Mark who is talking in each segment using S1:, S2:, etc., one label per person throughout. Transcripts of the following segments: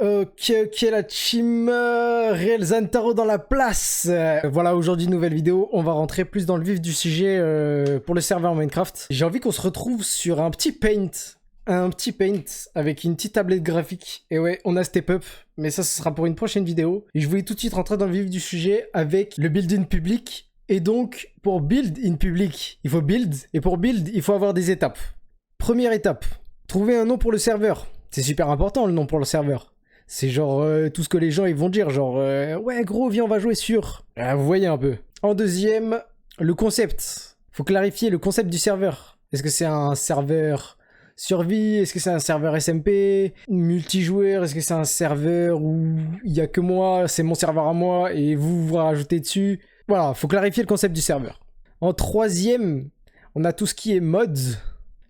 S1: Ok, la team Real Zantaro dans la place. Voilà, aujourd'hui, nouvelle vidéo. On va rentrer plus dans le vif du sujet pour le serveur Minecraft. J'ai envie qu'on se retrouve sur un petit paint. Un petit paint avec une petite tablette graphique. Et ouais, on a step up. Mais ça, ce sera pour une prochaine vidéo. Et je voulais tout de suite rentrer dans le vif du sujet avec le build in public. Et donc, pour build in public, il faut build. Et pour build, il faut avoir des étapes. Première étape, trouver un nom pour le serveur. C'est super important, le nom pour le serveur. C'est genre tout ce que les gens ils vont dire, genre ouais gros viens on va jouer sur. Vous voyez un peu. En deuxième, le concept. Faut clarifier le concept du serveur. Est-ce que c'est un serveur survie? Est-ce que c'est un serveur SMP? Multijoueur? Est-ce que c'est un serveur où il y a que moi, c'est mon serveur à moi et vous rajoutez dessus? Voilà, faut clarifier le concept du serveur. En troisième, on a tout ce qui est mods.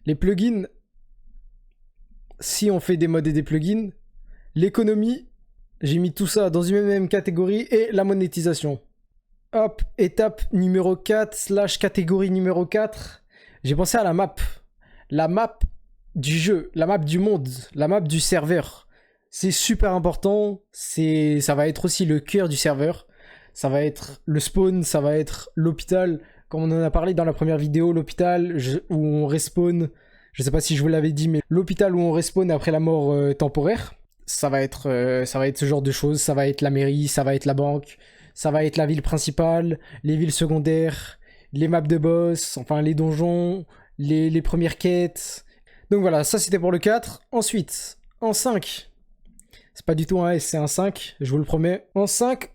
S1: Les plugins. Si on fait des mods et des plugins. L'économie, j'ai mis tout ça dans une même catégorie, et la monétisation. Hop, étape numéro 4 / catégorie numéro 4. J'ai pensé à la map. La map du jeu, la map du monde, la map du serveur. C'est super important, ça va être aussi le cœur du serveur. Ça va être le spawn, ça va être l'hôpital. Comme on en a parlé dans la première vidéo, l'hôpital où on respawn. Je sais pas si je vous l'avais dit, mais l'hôpital où on respawn après la mort temporaire. Ça va être ce genre de choses. Ça va être la mairie, ça va être la banque, ça va être la ville principale, les villes secondaires, les maps de boss, enfin les donjons, les premières quêtes. Donc voilà, ça c'était pour le 4. Ensuite, en 5, c'est pas du tout un S, c'est un 5, je vous le promets. En 5,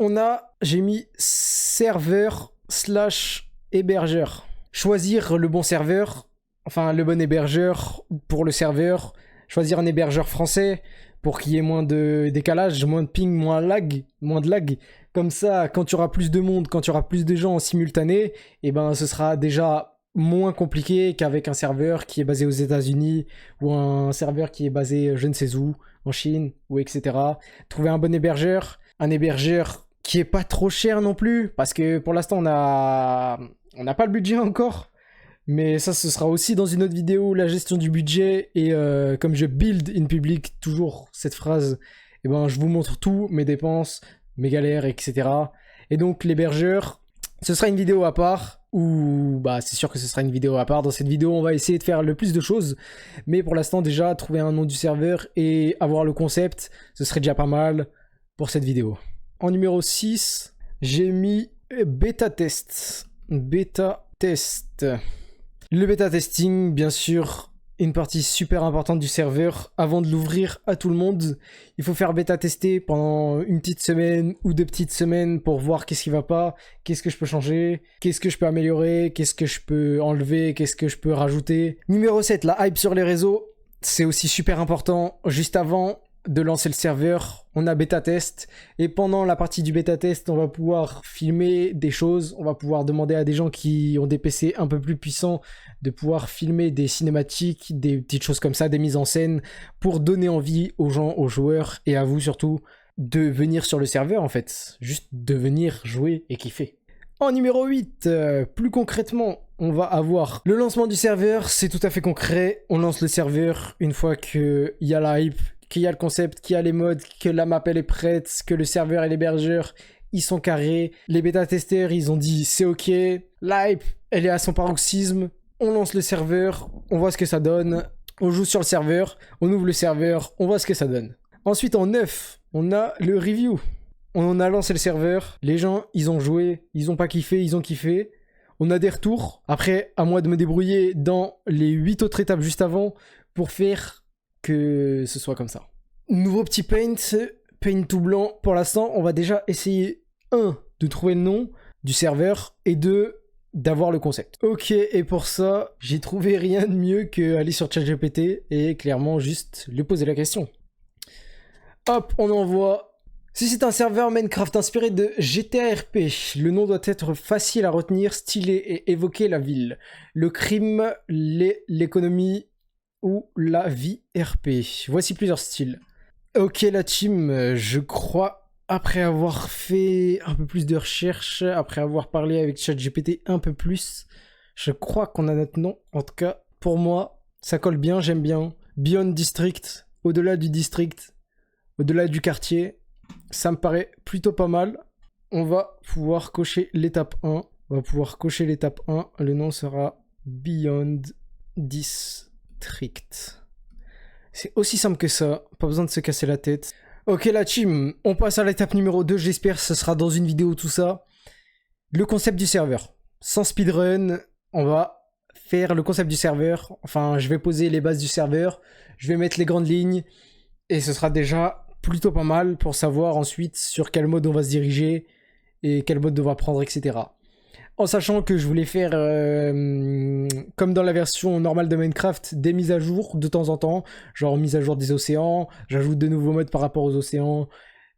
S1: j'ai mis serveur / hébergeur. Choisir le bon serveur, enfin le bon hébergeur pour le serveur. Choisir un hébergeur français pour qu'il y ait moins de décalage, moins de ping, moins de lag. Comme ça, quand tu auras plus de monde, quand tu auras plus de gens en simultané, eh ben, ce sera déjà moins compliqué qu'avec un serveur qui est basé aux États-Unis ou un serveur qui est basé je ne sais où, en Chine ou etc. Trouver un bon hébergeur, un hébergeur qui est pas trop cher non plus, parce que pour l'instant on n'a pas le budget encore. Mais ça, ce sera aussi dans une autre vidéo, la gestion du budget. Et comme je build in public, toujours cette phrase, eh ben, je vous montre tout, mes dépenses, mes galères, etc. Et donc, l'hébergeur, ce sera une vidéo à part, ou bah, c'est sûr que ce sera une vidéo à part. Dans cette vidéo, on va essayer de faire le plus de choses. Mais pour l'instant, déjà, trouver un nom du serveur et avoir le concept, ce serait déjà pas mal pour cette vidéo. En numéro 6, j'ai mis bêta test. Bêta test. Le bêta testing, bien sûr, une partie super importante du serveur. Avant de l'ouvrir à tout le monde, il faut faire bêta tester pendant une petite semaine ou 2 petites semaines pour voir qu'est-ce qui va pas, qu'est-ce que je peux changer, qu'est-ce que je peux améliorer, qu'est-ce que je peux enlever, qu'est-ce que je peux rajouter. Numéro 7, la hype sur les réseaux. C'est aussi super important. Juste avant de lancer le serveur, on a bêta test, et pendant la partie du bêta test, on va pouvoir filmer des choses, on va pouvoir demander à des gens qui ont des PC un peu plus puissants de pouvoir filmer des cinématiques, des petites choses comme ça, des mises en scène, pour donner envie aux gens, aux joueurs, et à vous surtout, de venir sur le serveur en fait, juste de venir jouer et kiffer. En numéro 8, plus concrètement, on va avoir le lancement du serveur. C'est tout à fait concret, on lance le serveur une fois qu'il y a la hype, qu'il y a le concept, qu'il y a les mods, que la map elle est prête, que le serveur et l'hébergeur ils sont carrés. Les bêta-testeurs ils ont dit c'est ok, la hype elle est à son paroxysme, on lance le serveur, on voit ce que ça donne, on joue sur le serveur, on ouvre le serveur, on voit ce que ça donne. Ensuite en 9, on a le review. On a lancé le serveur, les gens ils ont joué, ils ont pas kiffé, ils ont kiffé. On a des retours. Après, à moi de me débrouiller dans les 8 autres étapes juste avant pour faire que ce soit comme ça. Nouveau petit paint tout blanc. Pour l'instant, on va déjà essayer 1 de trouver le nom du serveur et 2 d'avoir le concept. Ok, et pour ça, j'ai trouvé rien de mieux qu'aller sur ChatGPT et clairement juste lui poser la question. Hop, on envoie. Si c'est un serveur Minecraft inspiré de GTA RP, le nom doit être facile à retenir, stylé et évoquer la ville, le crime, l'économie ou la vie RP. Voici plusieurs styles. Ok la team, je crois, après avoir fait un peu plus de recherche, après avoir parlé avec ChatGPT un peu plus, je crois qu'on a notre nom. En tout cas, pour moi, ça colle bien, j'aime bien. Beyond District, au-delà du district, au-delà du quartier. Ça me paraît plutôt pas mal. On va pouvoir cocher l'étape 1. On va pouvoir cocher l'étape 1. Le nom sera Beyond District. C'est aussi simple que ça. Pas besoin de se casser la tête. Ok la team, on passe à l'étape numéro 2. J'espère que ce sera dans une vidéo tout ça. Le concept du serveur. Sans speedrun, on va faire le concept du serveur. Enfin, je vais poser les bases du serveur. Je vais mettre les grandes lignes. Et ce sera déjà plutôt pas mal pour savoir ensuite sur quel mode on va se diriger et quel mode on va prendre, etc. En sachant que je voulais faire, comme dans la version normale de Minecraft, des mises à jour de temps en temps. Genre mise à jour des océans, j'ajoute de nouveaux modes par rapport aux océans.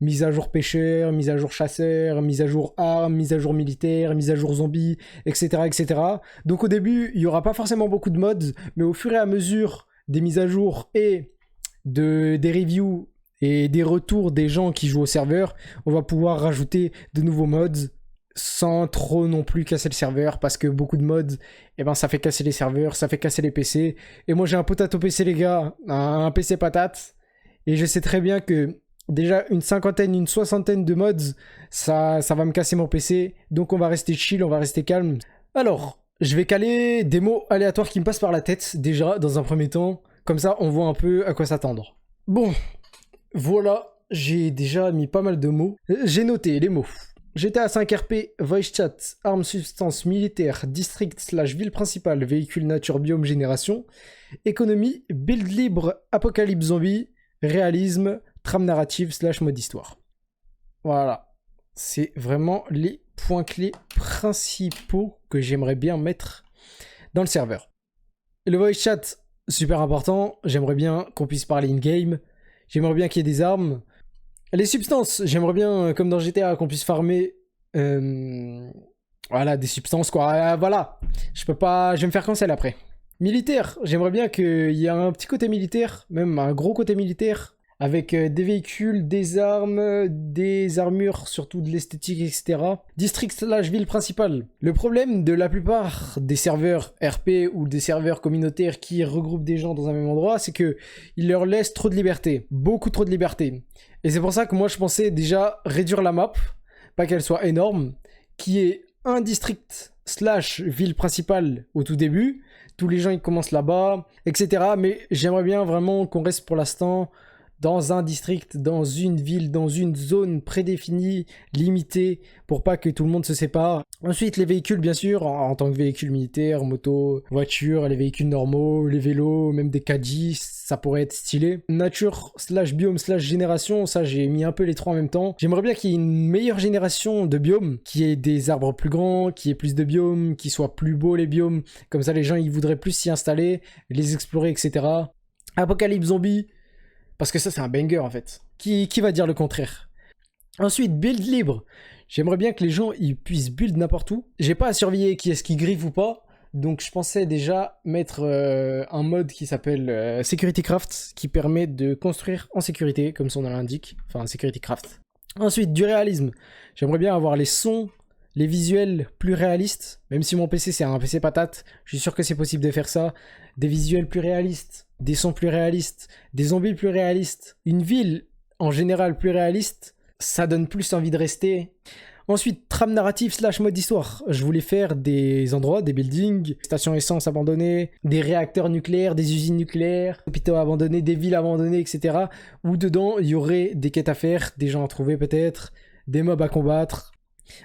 S1: Mise à jour pêcheur, mise à jour chasseur, mise à jour armes, mise à jour militaire, mise à jour zombie, etc. etc. Donc au début, il n'y aura pas forcément beaucoup de mods, mais au fur et à mesure des mises à jour et des reviews et des retours des gens qui jouent au serveur, on va pouvoir rajouter de nouveaux mods sans trop non plus casser le serveur, parce que beaucoup de mods, eh ben, ça fait casser les serveurs, ça fait casser les PC. Et moi j'ai un potato PC les gars, un PC patate, et je sais très bien que déjà une cinquantaine, une soixantaine de mods, ça va me casser mon PC, donc on va rester chill, on va rester calme. Alors, je vais caler des mots aléatoires qui me passent par la tête, déjà, dans un premier temps, comme ça on voit un peu à quoi s'attendre. Bon, voilà, j'ai déjà mis pas mal de mots. J'ai noté les mots. GTA 5 RP, voice chat, armes, substances, militaires, district / ville principale, véhicule, nature, biome, génération, économie, build libre, apocalypse zombie, réalisme, trame narrative / mode histoire. Voilà. C'est vraiment les points clés principaux que j'aimerais bien mettre dans le serveur. Le voice chat, super important. J'aimerais bien qu'on puisse parler in-game. J'aimerais bien qu'il y ait des armes. Les substances, j'aimerais bien, comme dans GTA, qu'on puisse farmer voilà, des substances, quoi. Voilà. Je vais me faire cancel après. Militaire, j'aimerais bien qu'il y ait un petit côté militaire, même un gros côté militaire, avec des véhicules, des armes, des armures, surtout de l'esthétique, etc. District / ville principale. Le problème de la plupart des serveurs RP ou des serveurs communautaires qui regroupent des gens dans un même endroit, c'est que ils leur laissent trop de liberté. Beaucoup trop de liberté. Et c'est pour ça que moi je pensais déjà réduire la map, pas qu'elle soit énorme, qui est un district / ville principale au tout début. Tous les gens ils commencent là-bas, etc. Mais j'aimerais bien vraiment qu'on reste pour l'instant dans un district, dans une ville, dans une zone prédéfinie, limitée, pour pas que tout le monde se sépare. Ensuite, les véhicules, bien sûr, en tant que véhicules militaires, moto, voiture, les véhicules normaux, les vélos, même des Kajis, ça pourrait être stylé. Nature / biome / génération, ça j'ai mis un peu les trois en même temps. J'aimerais bien qu'il y ait une meilleure génération de biomes, qu'il y ait des arbres plus grands, qu'il y ait plus de biomes, qu'ils soient plus beaux les biomes, comme ça les gens ils voudraient plus s'y installer, les explorer, etc. Apocalypse zombie, parce que ça c'est un banger en fait. Qui va dire le contraire? Ensuite, build libre. J'aimerais bien que les gens ils puissent build n'importe où. J'ai pas à surveiller qui est-ce qui griffe ou pas. Donc je pensais déjà mettre un mode qui s'appelle Security Craft, qui permet de construire en sécurité, comme son nom l'indique. Enfin, Security Craft. Ensuite, du réalisme. J'aimerais bien avoir les sons, les visuels plus réalistes. Même si mon PC c'est un PC patate, je suis sûr que c'est possible de faire ça. Des visuels plus réalistes, des sons plus réalistes, des zombies plus réalistes, une ville en général plus réaliste, ça donne plus envie de rester. Ensuite, trame narrative / mode histoire. Je voulais faire des endroits, des buildings, stations essence abandonnées, des réacteurs nucléaires, des usines nucléaires, hôpitaux abandonnés, des villes abandonnées, etc. Où dedans, il y aurait des quêtes à faire, des gens à trouver peut-être, des mobs à combattre.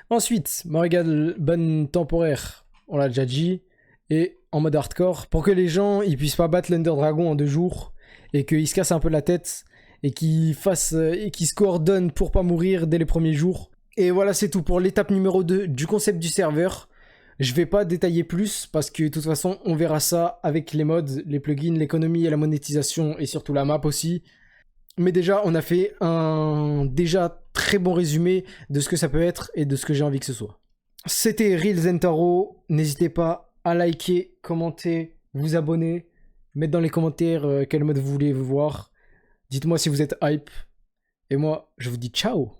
S1: Ensuite, Morrigan bonne temporaire, on l'a déjà dit, et en mode hardcore, pour que les gens ils puissent pas battre l'Under Dragon en 2 jours, et qu'ils se cassent un peu la tête, et qu'ils se coordonnent pour pas mourir dès les premiers jours. Et voilà, c'est tout pour l'étape numéro 2 du concept du serveur. Je vais pas détailler plus, parce que de toute façon, on verra ça avec les mods, les plugins, l'économie et la monétisation, et surtout la map aussi. Mais déjà, on a fait un déjà très bon résumé de ce que ça peut être et de ce que j'ai envie que ce soit. C'était Real Zentaro. N'hésitez pas à liker, commenter, vous abonner, mettre dans les commentaires quel mode vous voulez voir. Dites-moi si vous êtes hype. Et moi, je vous dis ciao.